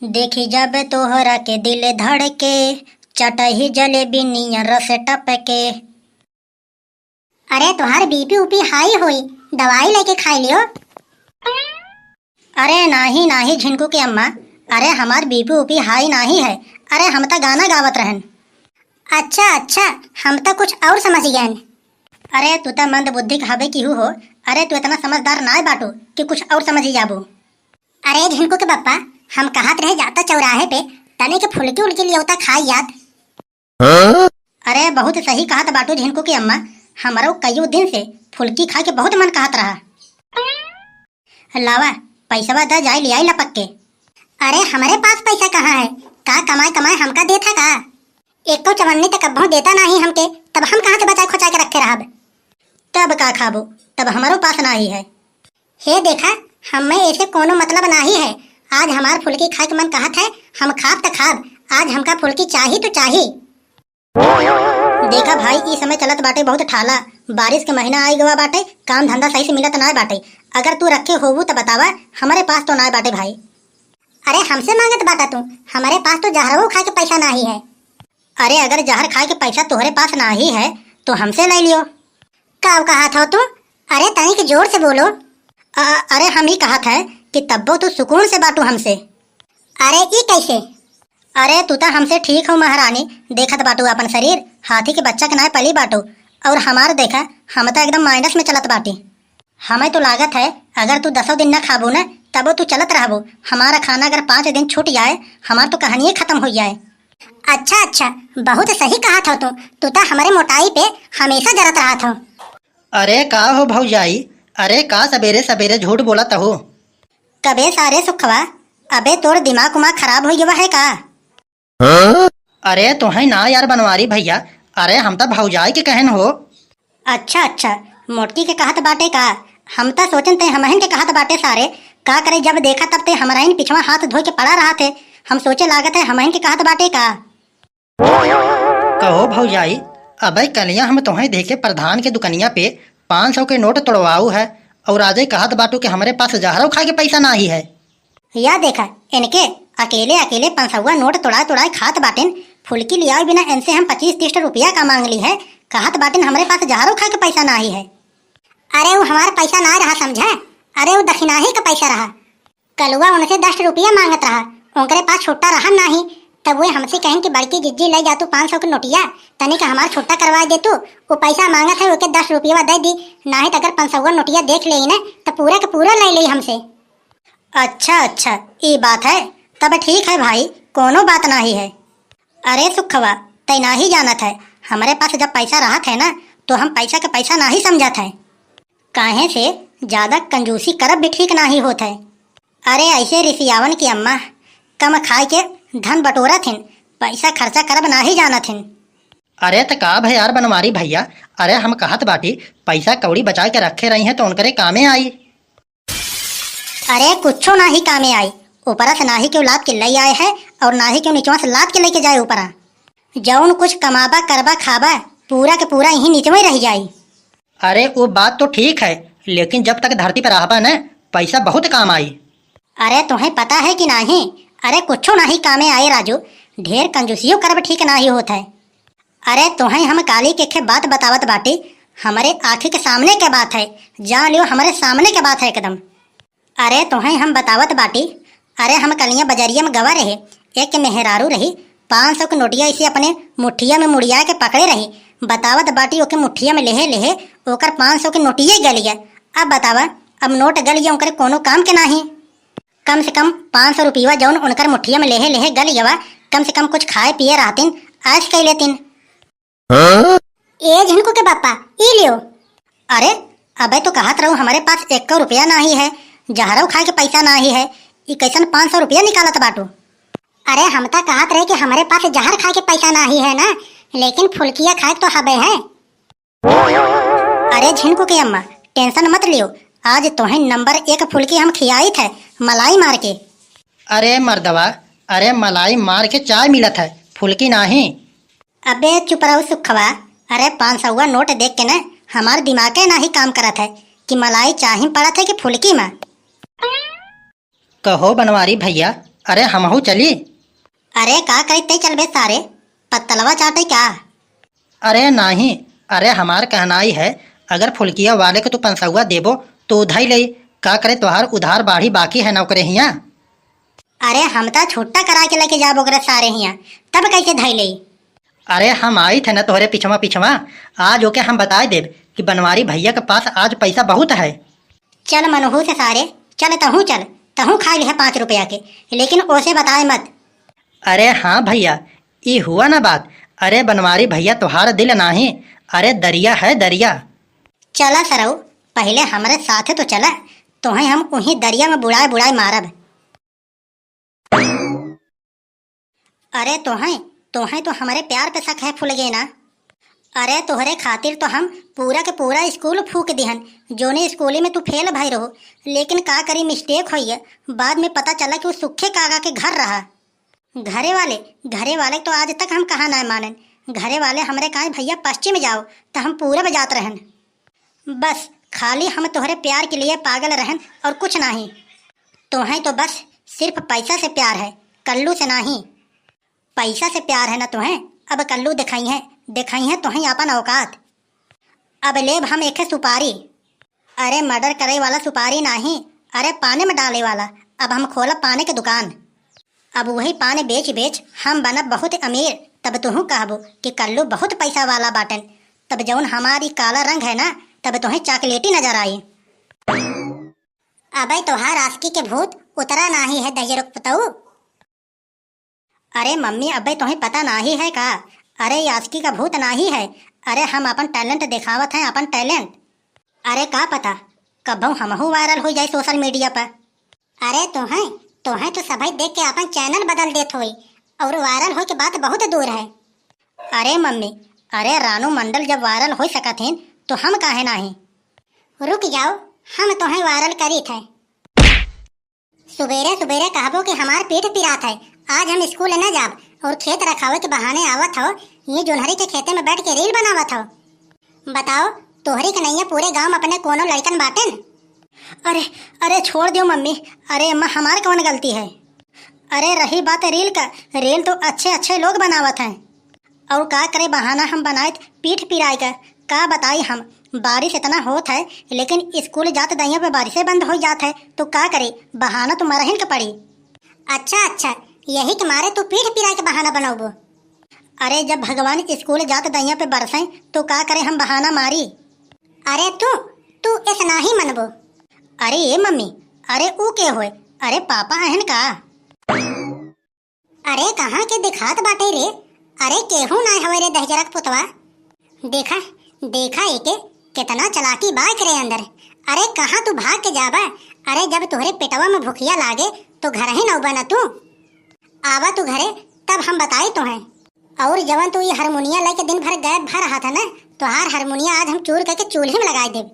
देखी जब तोहरा के दिल धड़के, चटही जलेबी नियर रस टपके। अरे तुम्हारे बीपी उपी हाई हुई, दवाई लेके खाई लियो। अरे नाही नाही झिनकू की अम्मा, अरे हमार बीपी उपी हाई नाही है। अरे हम तो गाना गावत रहन। अच्छा अच्छा, हम तो कुछ और समझ गए। अरे तू तो मंद बुद्धि खाबे की हो। अरे तू इतना समझदार ना बाटू कि कुछ और समझ जाबू। अरे झिनकू के पप्पा, हम कहत रहे जाता चौराहे पे तने के फुलकी उलकी लियोता खाई याद। अरे बहुत सही कहत बाटू झिनकू की अम्मा, हमारो कई दिन से फुलकी खा के बहुत मन कहत रहा। लावा पैसा दा जाए लियाई लपक के। अरे हमारे पास पैसा कहाँ है, का कमाए कमाए हमका देता का। एक तो चवन्नी तक अब्बो देता नहीं हमके, तब हम कहाँ से बचा खोचा के रखे रहब। तब का खाबो, तब हमारो पास नहीं है। हे देखा, हमें ऐसे कोनो मतलब नहीं है। आज हमार फुलकी खाए के मन कहत है, हम खाब त खाब। आज हमका फुलकी चाही तो चाही। देखा भाई, इस समय चलत बाटे बहुत ठाला। बारिश के महीना आई गवा बाटे, काम धंधा सही से मिलत ना बाटे। अगर तू रखे होबू तो बतावा, हमारे पास तो ना बाटे भाई। अरे हमसे मांगत बाटा तू, हमारे पास तो जहरवो खाए के पैसा नहीं है। अरे अगर जहर खाए के पैसा तुम्हारे पास नहीं है तो हमसे ले लियो। कब कहा था तू? अरे तनिक जोर से बोलो। अरे हम ही कहा था कि तब्बो तू सुकून से बाटू हमसे। अरे ये कैसे? अरे तू तो हमसे ठीक हो महारानी, देखत बाटू अपन शरीर हाथी के बच्चा के नाय पली बाटू। और हमार देखा, हम तो एकदम माइनस में चलत बाटी। हमें तो लागत है अगर तू 10 दिन न खाबू न तब तू चलत रहबू। हमारा खाना अगर 5 दिन छूट जाए, हमार तो कहानी खत्म हो जाए। अच्छा अच्छा, बहुत सही कहा था तू तो हमारे मोटाई पे हमेशा जरत रहा था। अरे का हो भौजाई, अरे का सवेरे सवेरे झूठ बोलत हो। कबे सारे सुखवा, अबे तोर दिमाग उमाग खराब हो गया है का? अरे तुम्हें ना यार बनवारी भैया, अरे हम तो भौजाई के कहन हो। अच्छा अच्छा, मोटकी के कहत बाटे का? हम तो सोचन थे हमहन के कहत बाटे सारे। का करे, जब देखा तब ते हमारा पिछवा हाथ धो के पड़ा रहा थे। हम सोचे लागत है हमहन के कहत बाटे का। कहो भौजाई, अबे कलिया हम तुम्हें देखे प्रधान के दुकनिया पे 500 के नोट तोड़वाऊ है, और आजे कहत बाटू के हमारे पास जहरो खा के पैसा नहीं है। या देखा, इनके अकेले अकेले 500 नोट तोड़ा तोड़ा खात बाटेन। फुलकी लिया बिना इनसे हम 25-30 रुपया का मांग ली है। कहत बाटेन हमारे पास जहरो खा के पैसा नहीं है। अरे वो हमारा पैसा ना रहा समझा, अरे वो दक्षिणा ही का पैसा रहा। कलुआ उनसे 10 रुपया मांगत रहा, उनके पास छोटा रहा नहीं। तब वो हमसे कहें कि बड़की जिज्जी ले जा तू 500 के नोटिया, तने का हमारा छोटा करवा दे तू। वो पैसा मांगत है, ओके 10 रुपया दे दी। नहीं तो अगर 500 नोटिया देख ले ना तो पूरा का पूरा ले ली हमसे। अच्छा अच्छा, ये बात है, तब ठीक है भाई, कोनो बात नहीं है। अरे सुखवा, तय ना ही जानत है, हमारे पास जब पैसा रहा है ना तो हम पैसा का पैसा ना ही समझत है। काहे से ज्यादा कंजूसी करब भी ठीक ना ही होता है। अरे ऐसे ऋषियावन की अम्मा कम खाए के धन बटोरा थिन, पैसा खर्चा करब ना ही जाना थिन। अरे तो का भाई यार बनवारी भैया, अरे हम कहत बाटी पैसा कौड़ी बचा के रखे रही हैं तो उनकरे कामे आई। अरे कुछो ना ही कामे आई, ऊपरा से ना ही क्यों लाद के ले आए है और ना ही क्यों नीचवा से लाद के लेके जाए ऊपरा। जौन कुछ कमाबा करबा खाबा पूरा के पूरा यही नीचवा ही रह जाई। अरे वो बात तो ठीक है, लेकिन जब तक धरती पर रहबा न पैसा बहुत काम आई। अरे तुम्हें पता है कि नहीं? अरे कुछो ना ही कामे आए राजू, ढेर कंजूसियों करब ठीक ना ही होता है। अरे तुम्हें हम काली के बात बतावत बाटी, हमारे आँखी के सामने के बात है, जान लियो हमारे सामने के बात है एकदम। अरे तुम्हें हम बतावत बाटी, अरे हम कलियाँ बजरिया में गवा रहे, एक मेहरारू रही 500 की नोटिया इसे अपने मुठिया में मुड़िया के पकड़े रही। बतावत बाटी ओके मुठिया में लेहे लेहे ओकर 500 की नोटिया गल गया। अब बतावा, अब नोट गल गया उनकर कोनो काम के नहीं। कम से कम 500 रुपया जौन उनकर मुठिया में लेहे लेहे गल गवा, कम से कम कुछ खाए पिए रहतीन, आज कह लेतीन। ए झिनकू के पापा, ई लियो। अरे अबे तो कहत रहूं हमारे पास 1 रुपया नहीं है, जहरो खाए के पैसा नहीं है, ई कैसन 500 रुपया निकालत बाटू। अरे हम तो कहत रहे कि हमारे पास जहर खाए के पैसा नहीं है ना, लेकिन फुलकिया खाए तो हबे है। अरे झिनकू की अम्मा टेंशन मत लियो, आज तुम्हें नंबर 1 फुलकी हम खियाई थे मलाई मार के। अरे मर्दवा, अरे मलाई मार के चाय मिलत है, फुलकी नहीं। अबे चुप रहो सुखवा, अरे 500 नोट देख के न हमारे दिमाग ना ही काम करत है कि मलाई चाही पड़त है कि फुलकी में। कहो बनवारी भैया, अरे हमहू चली। अरे का करते चल बे सारे, पत्तलवा चाटे क्या? अरे नहीं, अरे हमार कहनाई है, अगर फुलकिया वाले को तू 500 देबो तो उधाई ले। का करे तुहार उधार बाढ़ी बाकी है नौकरे हिया। अरे हम तो छुट्टा करा के लेके जाबो करे सारे हिया, तब कैसे धई ले? अरे हम आई थे न तोहरे पिछवा पिछवा, आज ओके हम बताए देब कि बनवारी भैया के पास आज पैसा बहुत है। चल मनहू से सारे, चल तहू खा लिया 5 रुपया के, लेकिन ओसे बताए मत। अरे हाँ भैया, ये हुआ ना बात। अरे बनवारी भैया तुहार दिल नाही, अरे दरिया है दरिया। चला सरऊ, पहले हमारे साथे तो चला, तोहें हम उन्हीं दरिया में बुड़ाए बुड़ाए मारब। अरे तोहें तो हमारे प्यार पे शक है फुल गए ना। अरे तोहरे खातिर तो हम पूरा के पूरा स्कूल फूक दिहन, जोने स्कूली में तू फेल भई रहो, लेकिन का करी मिस्टेक हुई है। बाद में पता चला कि वो सुखे काका के घर रहा। घरे वाले तो आज तक हम कहा ना मानन। घरे वाले हमरे कहा भैया पश्चिम जाओ, तो हम पूरब जात रहन। बस खाली हम तोहरे प्यार के लिए पागल रहन और कुछ नहीं। तोहें तो बस सिर्फ पैसा से प्यार है, कल्लू से नहीं। पैसा से प्यार है ना तुम्हें, अब कल्लू दिखाई है तुम्हें अपन औकात। अब लेब हम एक सुपारी। अरे मर्डर करे वाला सुपारी नहीं, अरे पाने में डाले वाला। अब हम खोलब पाने के दुकान, अब वही पाने बेच बेच हम बनब बहुत अमीर। तब तुहू कहबो कि कल्लू बहुत पैसा वाला बाटन। तब जौन हमारी काला रंग है ना, तब तुम्हें चॉकलेटी नजर आई। अबे तोहार आस्की के भूत उतरा नहीं है दजरुक पताऊ। अरे मम्मी, अबे तुम्हें पता नहीं है का? अरे यास्की का भूत नहीं है, अरे हम अपन टैलेंट दिखावत हैं, अपन टैलेंट। अरे का पता कब हमहू वायरल हो जाए सोशल मीडिया पर। अरे तोहें तो सभी देख के अपन चैनल बदल देत होई, और वायरल हो के बात बहुत दूर है। अरे मम्मी, अरे रानू मंडल जब वायरल हो सकत हैं तो हम काहे नहीं? रुक जाओ, हम तोहें वायरल करी थे। सुबेरे सुबेरे कहबो कि हमार पेट पिरात है, आज हम स्कूल न जाब, और खेत रखावे के बहाने आवत हो, ये जोनहरी के खेते में बैठ के रील बनावत हो। बताओ तोहरी के नैया पूरे गांव में अपने कोनो लड़कन बाटन? अरे छोड़ दियो मम्मी, अरे अम्मा हमार कौन गलती है? अरे रही बात रील का, रील तो अच्छे लोग बनावत हैं, और का करे बहाना हम बनाए पीठ पिराए का बताई हम। बारिश इतना होत है, लेकिन स्कूल जाते दैया पे बारिशें बंद हो जात है, तो का करे बहाना तो मरहिन के पड़ी। अच्छा, यही के मारे तू पीठ पिराए के बहाना बनाओ। अरे जब भगवान स्कूल जाते दैया पे बरसें तो का करे हम बहाना मारी। अरे तू ऐसा ही मनबो। अरे ये मम्मी, अरे ऊ के होए? अरे पापा अहन का? अरे कहाँ के दिखात बाटे रे? अरे केहू ना हवे रे दहजरक पुतवा। देखा एके कितना चलाकी बा करे अंदर। अरे कहाँ तू भाग के जाबा? अरे जब तुहरे पेटवा में भूखिया लागे तो घर ही नौबा न तू आवा तू घरे, तब हम बताए तो हैं। और जवन तू ये हारमोनिया लेके दिन भर गायब भर रहा था ना, तो हारमोनिया आज हम चूर करके चूल्हे में लगाए देव।